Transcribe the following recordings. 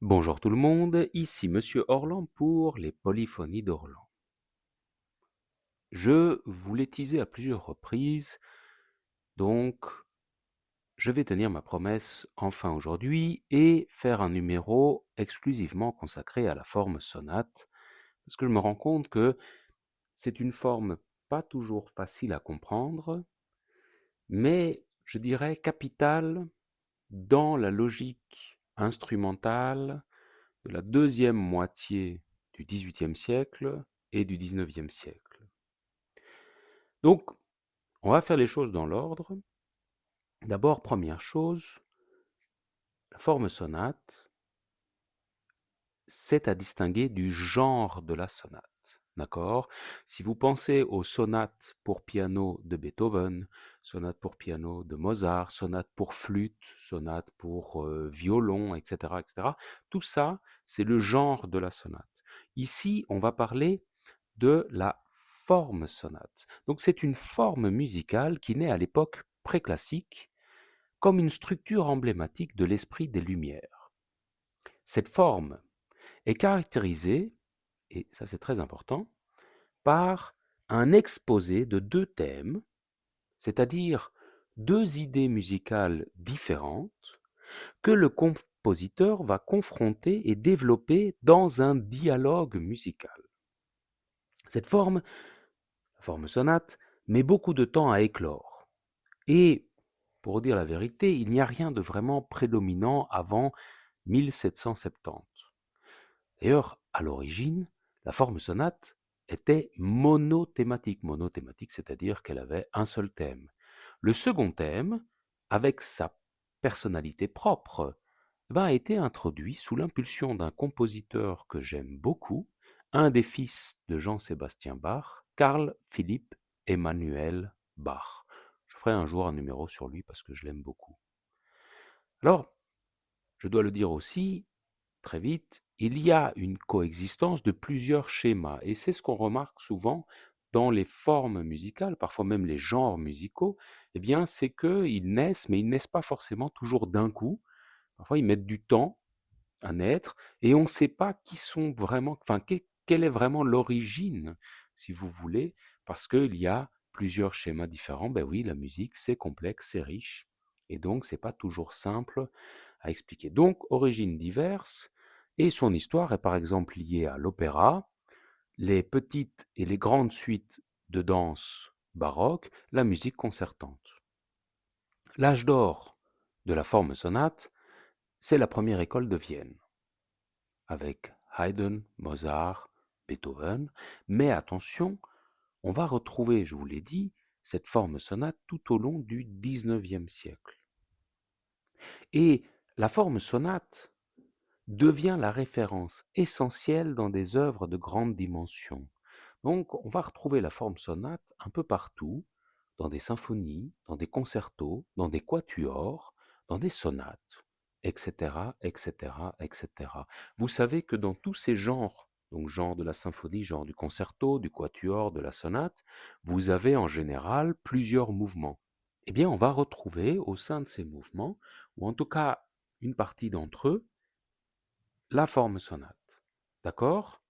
Bonjour tout le monde, ici Monsieur Orlan pour les polyphonies d'Orlan. Je vous l'ai teasé à plusieurs reprises, donc je vais tenir ma promesse enfin aujourd'hui et faire un numéro exclusivement consacré à la forme sonate, parce que je me rends compte que c'est une forme pas toujours facile à comprendre, mais je dirais capitale dans la logique instrumentale de la deuxième moitié du XVIIIe siècle et du XIXe siècle. Donc, on va faire les choses dans l'ordre. D'abord, première chose, la forme sonate, c'est à distinguer du genre de la sonate. D'accord? Si vous pensez aux sonates pour piano de Beethoven, sonates pour piano de Mozart, sonates pour flûte, sonates pour violon, etc., etc., tout ça, c'est le genre de la sonate. Ici, on va parler de la forme sonate. Donc c'est une forme musicale qui naît à l'époque préclassique comme une structure emblématique de l'esprit des Lumières. Cette forme est caractérisée, et ça c'est très important, par un exposé de deux thèmes, c'est-à-dire deux idées musicales différentes que le compositeur va confronter et développer dans un dialogue musical. Cette forme, la forme sonate, met beaucoup de temps à éclore. Et, pour dire la vérité, il n'y a rien de vraiment prédominant avant 1770. D'ailleurs, à l'origine, la forme sonate était monothématique. Monothématique, c'est-à-dire qu'elle avait un seul thème. Le second thème, avec sa personnalité propre, a été introduit sous l'impulsion d'un compositeur que j'aime beaucoup, un des fils de Jean-Sébastien Bach, Carl Philipp Emanuel Bach. Je ferai un jour un numéro sur lui parce que je l'aime beaucoup. Alors, je dois le dire aussi, très vite, il y a une coexistence de plusieurs schémas, et c'est ce qu'on remarque souvent dans les formes musicales, parfois même les genres musicaux, eh bien, c'est qu'ils naissent, mais ils naissent pas forcément toujours d'un coup. Parfois, ils mettent du temps à naître, et on ne sait pas qui sont vraiment, enfin, quelle est vraiment l'origine, si vous voulez, parce qu'il y a plusieurs schémas différents. Ben oui, la musique, c'est complexe, c'est riche, et donc c'est pas toujours simple à expliquer. Donc, origines diverses, et son histoire est par exemple liée à l'opéra, les petites et les grandes suites de danse baroque, la musique concertante. L'âge d'or de la forme sonate, c'est la première école de Vienne, avec Haydn, Mozart, Beethoven, mais attention, on va retrouver, je vous l'ai dit, cette forme sonate tout au long du XIXe siècle. Et la forme sonate devient la référence essentielle dans des œuvres de grande dimension. Donc on va retrouver la forme sonate un peu partout, dans des symphonies, dans des concertos, dans des quatuors, dans des sonates, etc., etc., etc. Vous savez que dans tous ces genres, donc genre de la symphonie, genre du concerto, du quatuor, de la sonate, vous avez en général plusieurs mouvements. Eh bien, on va retrouver au sein de ces mouvements, ou en tout cas une partie d'entre eux, la forme sonate. D'accord?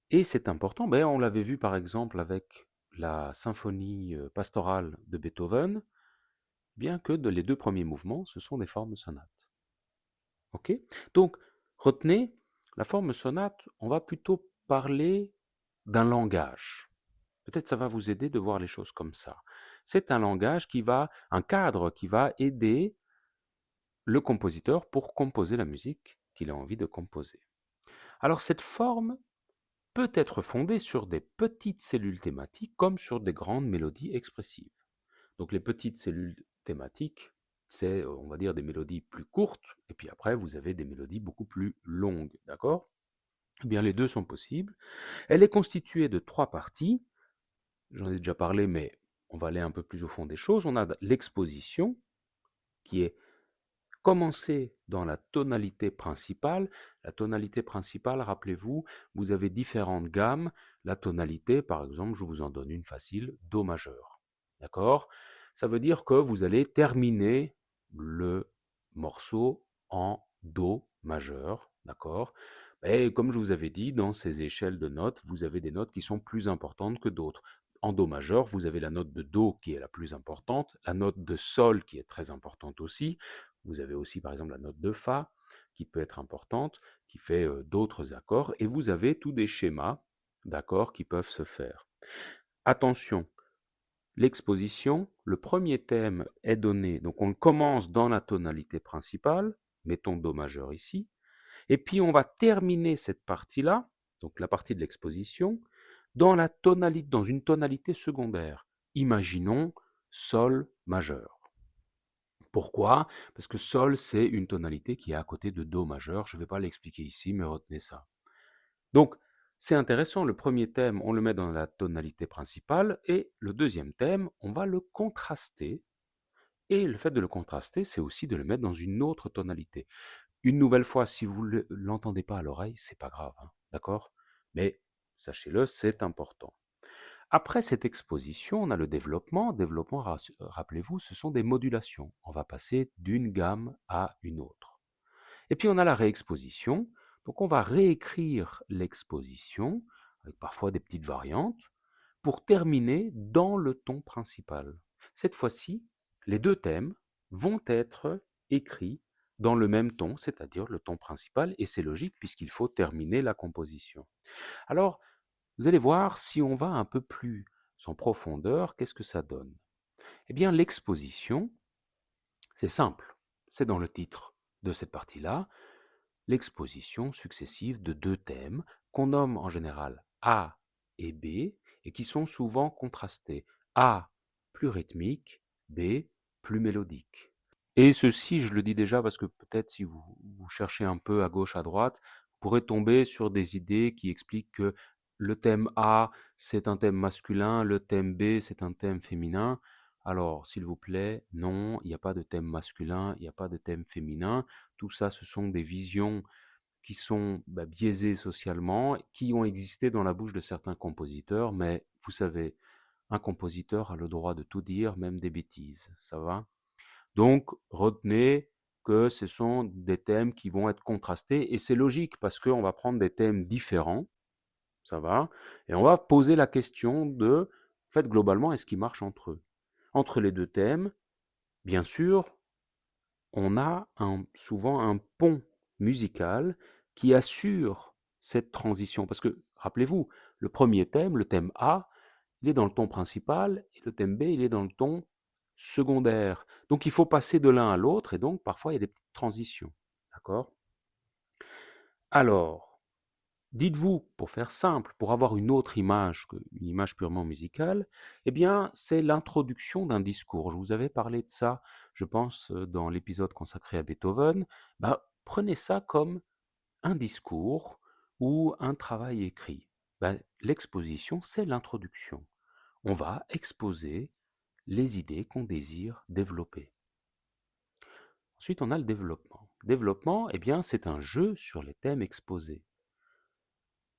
Et c'est important, ben, on l'avait vu par exemple avec la symphonie pastorale de Beethoven, bien que les deux premiers mouvements, ce sont des formes sonates. Ok? Donc, retenez, la forme sonate, on va plutôt parler d'un langage. Peut-être ça va vous aider de voir les choses comme ça. C'est un langage un cadre qui va aider le compositeur pour composer la musique qu'il a envie de composer. Alors cette forme peut être fondée sur des petites cellules thématiques comme sur des grandes mélodies expressives. Donc les petites cellules thématiques, c'est, on va dire, des mélodies plus courtes, et puis après, vous avez des mélodies beaucoup plus longues, d'accord? Eh bien, les deux sont possibles. Elle est constituée de trois parties. J'en ai déjà parlé, mais on va aller un peu plus au fond des choses. On a l'exposition, qui est commencer dans la tonalité principale. La tonalité principale, rappelez-vous, vous avez différentes gammes. La tonalité, par exemple, je vous en donne une facile, Do majeur. D'accord? Ça veut dire que vous allez terminer le morceau en Do majeur, d'accord? Et comme je vous avais dit, dans ces échelles de notes, vous avez des notes qui sont plus importantes que d'autres. En do majeur, vous avez la note de do qui est la plus importante, la note de sol qui est très importante aussi. Vous avez aussi par exemple la note de fa qui peut être importante, qui fait d'autres accords, et vous avez tous des schémas d'accords qui peuvent se faire. Attention, l'exposition, le premier thème est donné, donc on commence dans la tonalité principale, mettons do majeur ici, et puis on va terminer cette partie-là, donc la partie de l'exposition, dans une tonalité secondaire. Imaginons sol majeur. Pourquoi? Parce que sol, c'est une tonalité qui est à côté de do majeur. Je ne vais pas l'expliquer ici, mais retenez ça. Donc, c'est intéressant, le premier thème, on le met dans la tonalité principale, et le deuxième thème, on va le contraster. Et le fait de le contraster, c'est aussi de le mettre dans une autre tonalité. Une nouvelle fois, si vous ne l'entendez pas à l'oreille, c'est pas grave, hein, d'accord? Mais sachez-le, c'est important. Après cette exposition, on a le développement. Développement, rappelez-vous, ce sont des modulations. On va passer d'une gamme à une autre. Et puis on a la réexposition. Donc on va réécrire l'exposition, avec parfois des petites variantes, pour terminer dans le ton principal. Cette fois-ci, les deux thèmes vont être écrits dans le même ton, c'est-à-dire le ton principal, et c'est logique puisqu'il faut terminer la composition. Alors, vous allez voir, si on va un peu plus en profondeur, qu'est-ce que ça donne? Eh bien, l'exposition, c'est simple, c'est dans le titre de cette partie-là, l'exposition successive de deux thèmes qu'on nomme en général A et B et qui sont souvent contrastés. A plus rythmique, B plus mélodique. Et ceci, je le dis déjà parce que peut-être si vous cherchez un peu à gauche, à droite, vous pourrez tomber sur des idées qui expliquent que le thème A, c'est un thème masculin, le thème B, c'est un thème féminin. Alors, s'il vous plaît, non, il n'y a pas de thème masculin, il n'y a pas de thème féminin. Tout ça, ce sont des visions qui sont biaisées socialement, qui ont existé dans la bouche de certains compositeurs, mais vous savez, un compositeur a le droit de tout dire, même des bêtises, ça va? Donc, retenez que ce sont des thèmes qui vont être contrastés, et c'est logique parce qu'on va prendre des thèmes différents, ça va, et on va poser la question de, en fait, globalement, est-ce qu'ils marchent entre eux? Entre les deux thèmes, bien sûr, on a souvent un pont musical qui assure cette transition. Parce que, rappelez-vous, le premier thème, le thème A, il est dans le ton principal, et le thème B, il est dans le ton secondaire. Donc il faut passer de l'un à l'autre, et donc parfois il y a des petites transitions. D'accord? Alors, dites-vous, pour faire simple, pour avoir une autre image qu'une image purement musicale, eh bien, c'est l'introduction d'un discours. Je vous avais parlé de ça, je pense, dans l'épisode consacré à Beethoven. Prenez ça comme un discours ou un travail écrit. L'exposition, c'est l'introduction. On va exposer les idées qu'on désire développer. Ensuite, on a le développement. Développement, eh bien, c'est un jeu sur les thèmes exposés.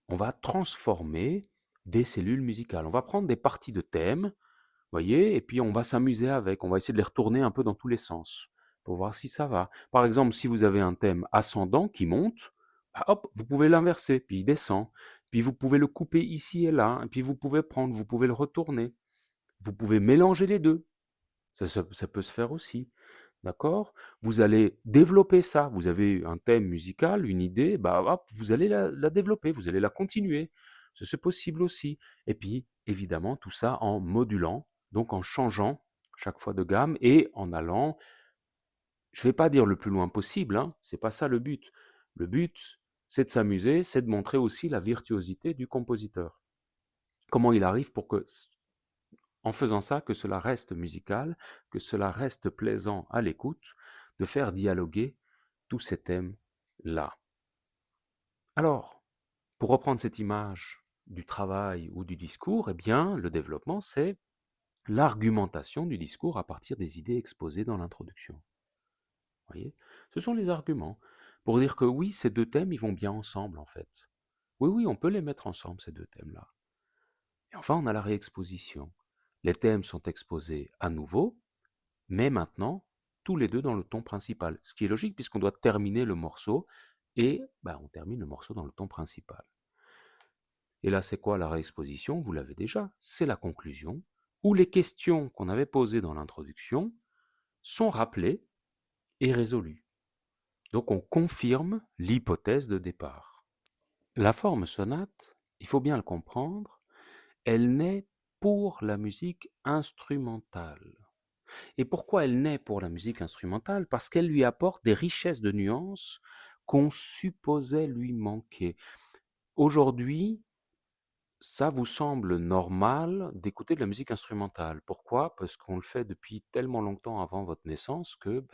On va transformer des cellules musicales. On va prendre des parties de thèmes, voyez, et puis on va s'amuser avec. On va essayer de les retourner un peu dans tous les sens pour voir si ça va. Par exemple, si vous avez un thème ascendant qui monte, hop, vous pouvez l'inverser, puis il descend. Puis vous pouvez le couper ici et là, et puis vous pouvez prendre, vous pouvez le retourner. Vous pouvez mélanger les deux. Ça peut se faire aussi. D'accord? Vous allez développer ça. Vous avez un thème musical, une idée, hop, vous allez la développer, vous allez la continuer. C'est possible aussi. Et puis, évidemment, tout ça en modulant, donc en changeant chaque fois de gamme et en allant, je ne vais pas dire le plus loin possible, hein, c'est pas ça le but. Le but, c'est de s'amuser, c'est de montrer aussi la virtuosité du compositeur. Comment il arrive pour que en faisant ça, que cela reste musical, que cela reste plaisant à l'écoute, de faire dialoguer tous ces thèmes-là. Alors, pour reprendre cette image du travail ou du discours, eh bien, le développement, c'est l'argumentation du discours à partir des idées exposées dans l'introduction. Voyez? Ce sont les arguments pour dire que oui, ces deux thèmes, ils vont bien ensemble, en fait. Oui, oui, on peut les mettre ensemble, ces deux thèmes-là. Et enfin, on a la réexposition. Les thèmes sont exposés à nouveau, mais maintenant, tous les deux dans le ton principal. Ce qui est logique puisqu'on doit terminer le morceau et on termine le morceau dans le ton principal. Et là, c'est quoi la réexposition? Vous l'avez déjà, c'est la conclusion, où les questions qu'on avait posées dans l'introduction sont rappelées et résolues. Donc on confirme l'hypothèse de départ. La forme sonate, il faut bien le comprendre, elle naît pour la musique instrumentale. Et pourquoi elle naît pour la musique instrumentale? Parce qu'elle lui apporte des richesses de nuances qu'on supposait lui manquer. Aujourd'hui, ça vous semble normal d'écouter de la musique instrumentale. Pourquoi? Parce qu'on le fait depuis tellement longtemps avant votre naissance que,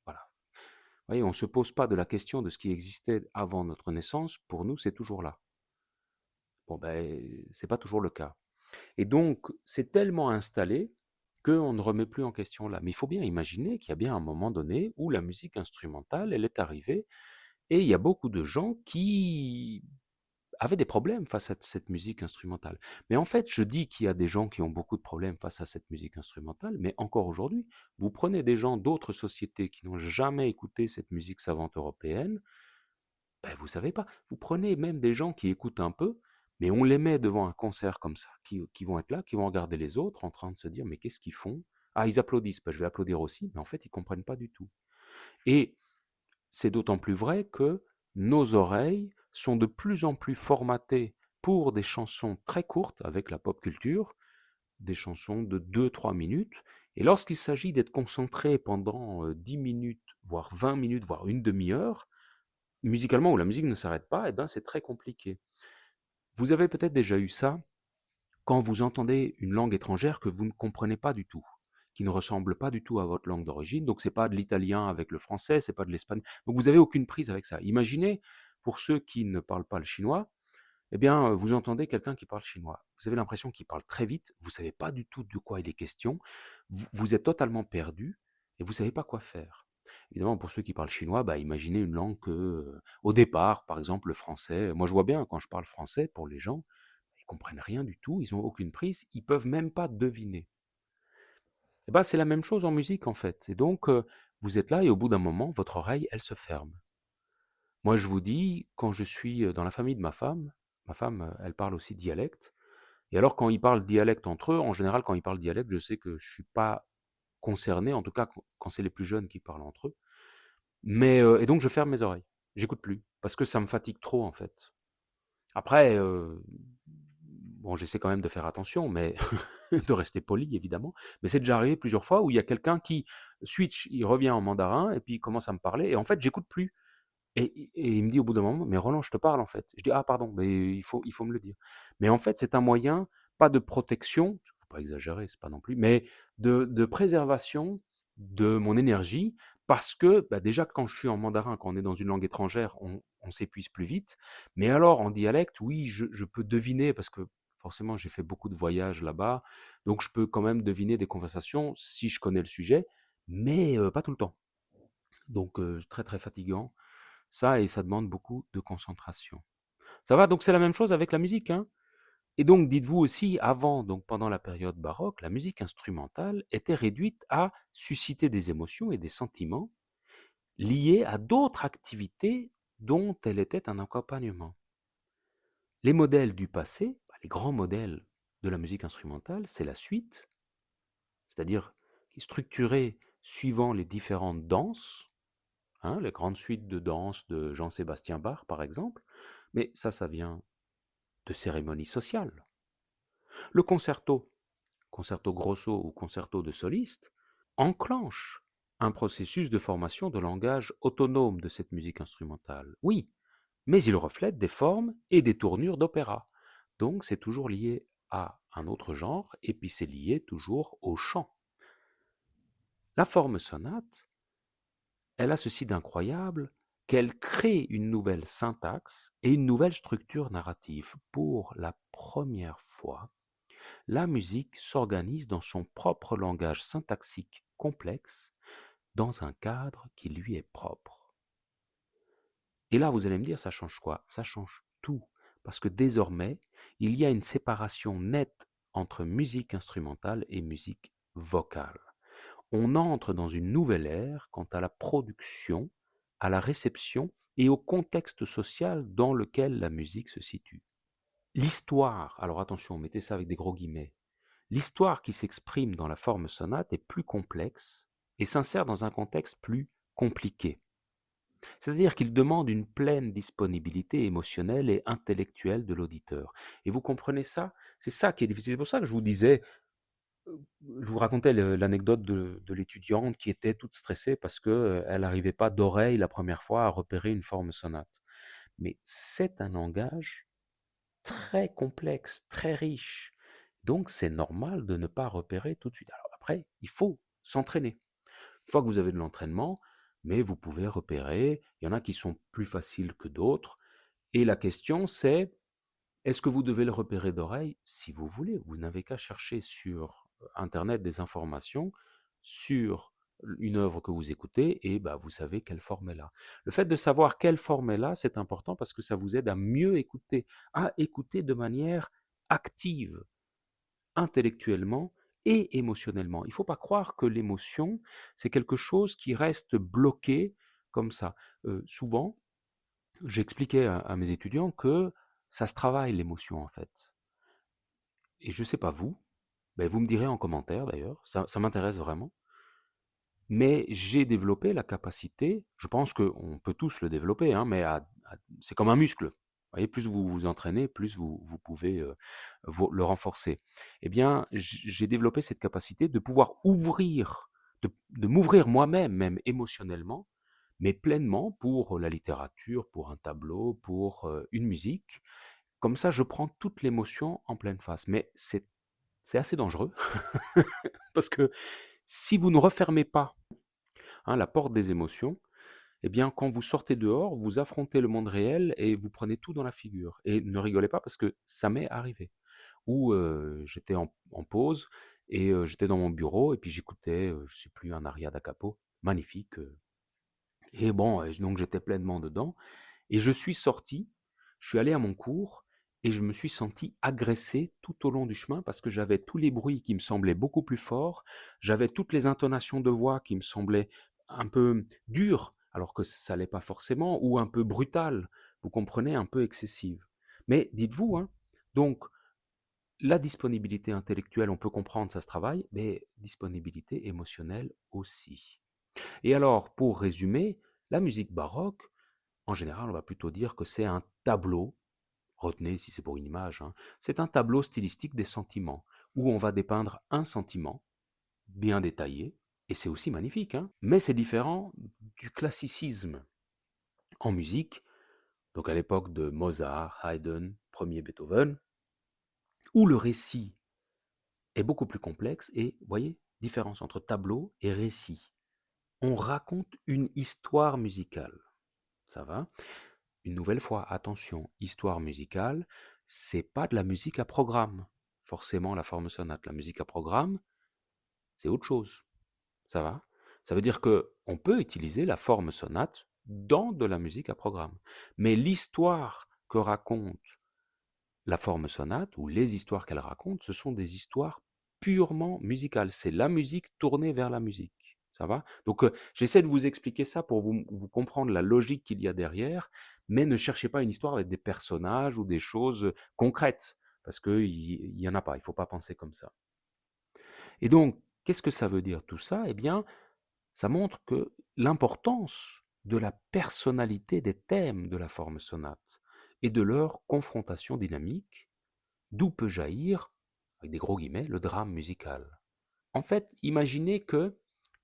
voilà. Vous voyez, on ne se pose pas de la question de ce qui existait avant notre naissance. Pour nous, c'est toujours là. Bon, c'est pas toujours le cas. Et donc, c'est tellement installé qu'on ne remet plus en question là. Mais il faut bien imaginer qu'il y a bien un moment donné où la musique instrumentale, elle est arrivée, et il y a beaucoup de gens qui avaient des problèmes face à cette musique instrumentale. Mais en fait, je dis qu'il y a des gens qui ont beaucoup de problèmes face à cette musique instrumentale, mais encore aujourd'hui, vous prenez des gens d'autres sociétés qui n'ont jamais écouté cette musique savante européenne, vous savez pas. Vous prenez même des gens qui écoutent un peu, mais on les met devant un concert comme ça, qui vont être là, qui vont regarder les autres en train de se dire: «Mais qu'est-ce qu'ils font? Ah, ils applaudissent, je vais applaudir aussi», mais en fait, ils comprennent pas du tout. Et c'est d'autant plus vrai que nos oreilles sont de plus en plus formatées pour des chansons très courtes avec la pop culture, des chansons de 2-3 minutes, et lorsqu'il s'agit d'être concentré pendant, 10 minutes, voire 20 minutes, voire une demi-heure, musicalement où la musique ne s'arrête pas, c'est très compliqué. Vous avez peut-être déjà eu ça quand vous entendez une langue étrangère que vous ne comprenez pas du tout, qui ne ressemble pas du tout à votre langue d'origine. Donc c'est pas de l'italien avec le français, c'est pas de l'espagnol. Donc vous avez aucune prise avec ça. Imaginez, pour ceux qui ne parlent pas le chinois, vous entendez quelqu'un qui parle chinois. Vous avez l'impression qu'il parle très vite, vous savez pas du tout de quoi il est question, vous êtes totalement perdu et vous savez pas quoi faire. Évidemment, pour ceux qui parlent chinois, imaginez une langue que, au départ, par exemple, le français. Moi, je vois bien quand je parle français, pour les gens, ils comprennent rien du tout, ils ont aucune prise, ils peuvent même pas deviner. C'est la même chose en musique, en fait. Et donc, vous êtes là et au bout d'un moment, votre oreille, elle se ferme. Moi, je vous dis, quand je suis dans la famille de ma femme, elle parle aussi dialecte. Et alors, quand ils parlent dialecte entre eux, en général, quand ils parlent dialecte, je sais que je suis pas concerné, en tout cas quand c'est les plus jeunes qui parlent entre eux. Mais, et donc, je ferme mes oreilles. J'écoute plus, parce que ça me fatigue trop, en fait. Après, bon, j'essaie quand même de faire attention, mais de rester poli, évidemment. Mais c'est déjà arrivé plusieurs fois où il y a quelqu'un qui switch, il revient en mandarin, et puis il commence à me parler, et en fait, j'écoute plus. Et il me dit au bout d'un moment: «Mais Roland, je te parle, en fait». Je dis: «Ah pardon, mais il faut me le dire». Mais en fait, c'est un moyen, pas de protection, il faut pas exagérer, c'est pas non plus, mais de préservation de mon énergie, parce que, déjà quand je suis en mandarin, quand on est dans une langue étrangère, on s'épuise plus vite. Mais alors en dialecte, oui, je peux deviner parce que forcément j'ai fait beaucoup de voyages là-bas, donc je peux quand même deviner des conversations si je connais le sujet, mais pas tout le temps. Donc très, très fatigant. Ça, et ça demande beaucoup de concentration. Ça va? Donc c'est la même chose avec la musique, hein. Et donc dites-vous aussi, avant, donc pendant la période baroque, la musique instrumentale était réduite à susciter des émotions et des sentiments liés à d'autres activités dont elle était un accompagnement. Les modèles du passé, les grands modèles de la musique instrumentale, c'est la suite, c'est-à-dire qui est structurée suivant les différentes danses, hein, les grandes suites de danse de Jean-Sébastien Bach, par exemple, mais ça vient de cérémonies sociales. Le concerto, concerto grosso ou concerto de soliste, enclenche un processus de formation de langage autonome de cette musique instrumentale. Oui, mais il reflète des formes et des tournures d'opéra. Donc c'est toujours lié à un autre genre, et puis c'est lié toujours au chant. La forme sonate, elle a ceci d'incroyable qu'elle crée une nouvelle syntaxe et une nouvelle structure narrative. Pour la première fois, la musique s'organise dans son propre langage syntaxique complexe, dans un cadre qui lui est propre. Et là, vous allez me dire, ça change quoi? Ça change tout, parce que désormais, il y a une séparation nette entre musique instrumentale et musique vocale. On entre dans une nouvelle ère quant à la production, à la réception et au contexte social dans lequel la musique se situe. L'histoire, alors attention, mettez ça avec des gros guillemets, l'histoire qui s'exprime dans la forme sonate est plus complexe et s'insère dans un contexte plus compliqué. C'est-à-dire qu'il demande une pleine disponibilité émotionnelle et intellectuelle de l'auditeur. Et vous comprenez ça? C'est ça qui est difficile. C'est pour ça que je vous disais, je vous racontais l'anecdote de l'étudiante qui était toute stressée parce qu'elle n'arrivait pas d'oreille la première fois à repérer une forme sonate. Mais c'est un langage très complexe, très riche. Donc c'est normal de ne pas repérer tout de suite. Alors après, il faut s'entraîner. Une fois que vous avez de l'entraînement, mais vous pouvez repérer, il y en a qui sont plus faciles que d'autres. Et la question c'est, est-ce que vous devez le repérer d'oreille? Si vous voulez, vous n'avez qu'à chercher sur Internet des informations sur une œuvre que vous écoutez et bah, vous savez quelle forme est là. Le fait de savoir quelle forme est là, c'est important parce que ça vous aide à mieux écouter, à écouter de manière active, intellectuellement et émotionnellement. Il ne faut pas croire que l'émotion, c'est quelque chose qui reste bloqué comme ça. Souvent, j'expliquais à mes étudiants que ça se travaille l'émotion en fait. Et je ne sais pas vous, ben vous me direz en commentaire d'ailleurs, ça m'intéresse vraiment, mais j'ai développé la capacité, je pense qu'on peut tous le développer, hein, mais c'est comme un muscle. Vous voyez, plus vous vous entraînez, plus vous pouvez le renforcer. Eh bien, j'ai développé cette capacité de pouvoir ouvrir, de m'ouvrir moi-même, même émotionnellement, mais pleinement pour la littérature, pour un tableau, pour une musique. Comme ça, je prends toute l'émotion en pleine face. Mais c'est assez dangereux parce que si vous ne refermez pas la porte des émotions, eh bien, quand vous sortez dehors, vous affrontez le monde réel et vous prenez tout dans la figure. Et ne rigolez pas parce que ça m'est arrivé. Où j'étais en pause et j'étais dans mon bureau et puis j'écoutais, je ne sais plus, un aria da capo, magnifique. Et bon, donc j'étais pleinement dedans. Et je suis sorti, je suis allé à mon cours et je me suis senti agressé tout au long du chemin parce que j'avais tous les bruits qui me semblaient beaucoup plus forts, j'avais toutes les intonations de voix qui me semblaient un peu dures, alors que ça l'est pas forcément, ou un peu brutales, vous comprenez, un peu excessives. Mais dites-vous, hein, donc la disponibilité intellectuelle, on peut comprendre, ça se travaille, mais disponibilité émotionnelle aussi. Et alors, pour résumer, la musique baroque, en général, on va plutôt dire que c'est un tableau, retenez si c'est pour une image, hein, c'est un tableau stylistique des sentiments, où on va dépeindre un sentiment bien détaillé, et c'est aussi magnifique, hein, mais c'est différent du classicisme en musique, donc à l'époque de Mozart, Haydn, premier Beethoven, où le récit est beaucoup plus complexe et, vous voyez, différence entre tableau et récit. On raconte une histoire musicale, ça va? Une nouvelle fois, attention, histoire musicale, c'est pas de la musique à programme. Forcément, la forme sonate. La musique à programme, c'est autre chose. Ça va? Ça veut dire que on peut utiliser la forme sonate dans de la musique à programme. Mais l'histoire que raconte la forme sonate, ou les histoires qu'elle raconte, ce sont des histoires purement musicales. C'est la musique tournée vers la musique. Ça va? Donc, j'essaie de vous expliquer ça pour vous comprendre la logique qu'il y a derrière, mais ne cherchez pas une histoire avec des personnages ou des choses concrètes, parce qu'il y en a pas, il ne faut pas penser comme ça. Et donc, qu'est-ce que ça veut dire tout ça? Eh bien, ça montre que l'importance de la personnalité des thèmes de la forme sonate et de leur confrontation dynamique, d'où peut jaillir, avec des gros guillemets, le drame musical. En fait, imaginez que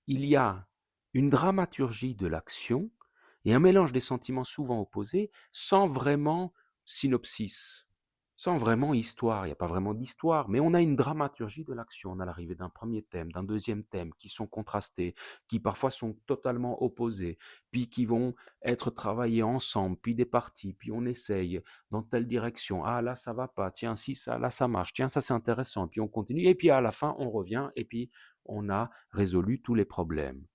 il y a une dramaturgie de l'action et un mélange des sentiments souvent opposés sans vraiment synopsis, sans vraiment histoire. Il n'y a pas vraiment d'histoire, mais on a une dramaturgie de l'action. On a l'arrivée d'un premier thème, d'un deuxième thème, qui sont contrastés, qui parfois sont totalement opposés, puis qui vont être travaillés ensemble, puis des parties, puis on essaye dans telle direction. Ah là, ça va pas. Tiens, si ça, là, ça marche. Tiens, ça c'est intéressant. Puis on continue. Et puis à la fin, on revient. Et puis on a résolu tous les problèmes.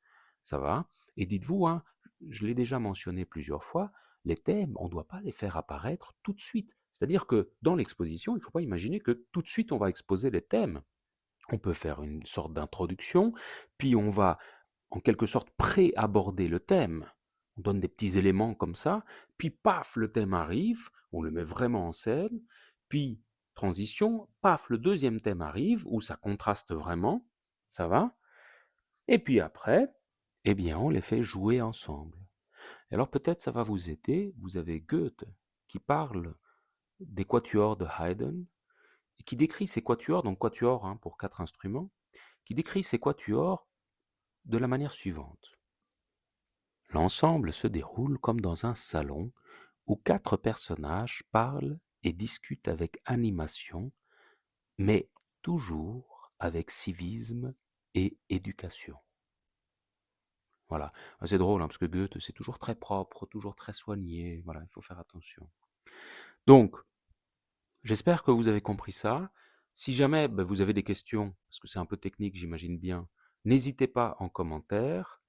Ça va? Et dites-vous, hein, je l'ai déjà mentionné plusieurs fois, les thèmes, on ne doit pas les faire apparaître tout de suite. C'est-à-dire que dans l'exposition, il ne faut pas imaginer que tout de suite on va exposer les thèmes. On peut faire une sorte d'introduction, puis on va en quelque sorte pré-aborder le thème. on donne des petits éléments comme ça, puis paf, le thème arrive, on le met vraiment en scène, puis transition, paf, le deuxième thème arrive, où ça contraste vraiment, ça va, et puis après, eh bien, on les fait jouer ensemble. Et alors peut-être ça va vous aider, vous avez Goethe qui parle des quatuors de Haydn, et qui décrit ces quatuors, donc quatuors hein, pour 4 instruments, qui décrit ces quatuors de la manière suivante. L'ensemble se déroule comme dans un salon où 4 personnages parlent et discutent avec animation, mais toujours avec civisme et éducation. Voilà, c'est drôle hein, parce que Goethe c'est toujours très propre, toujours très soigné, voilà, il faut faire attention. Donc, j'espère que vous avez compris ça. Si jamais vous avez des questions, parce que c'est un peu technique j'imagine bien, n'hésitez pas en commentaire.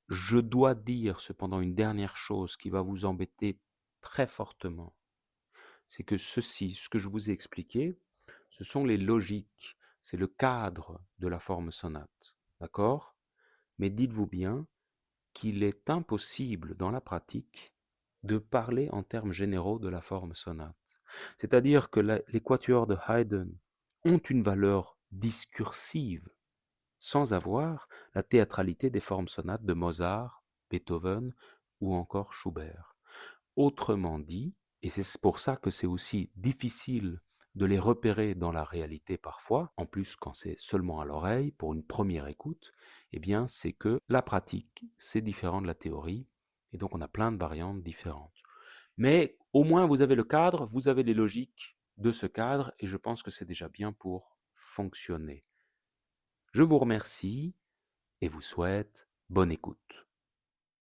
Je dois dire cependant une dernière chose qui va vous embêter très fortement. C'est que ceci, ce que je vous ai expliqué, ce sont les logiques, c'est le cadre de la forme sonate. D'accord? Mais dites-vous bien qu'il est impossible dans la pratique de parler en termes généraux de la forme sonate. C'est-à-dire que les quatuors de Haydn ont une valeur discursive sans avoir la théâtralité des formes sonates de Mozart, Beethoven ou encore Schubert. Autrement dit, et c'est pour ça que c'est aussi difficile de les repérer dans la réalité parfois, en plus quand c'est seulement à l'oreille, pour une première écoute, eh bien c'est que la pratique, c'est différent de la théorie, et donc on a plein de variantes différentes. Mais au moins vous avez le cadre, vous avez les logiques de ce cadre, et je pense que c'est déjà bien pour fonctionner. Je vous remercie et vous souhaite bonne écoute.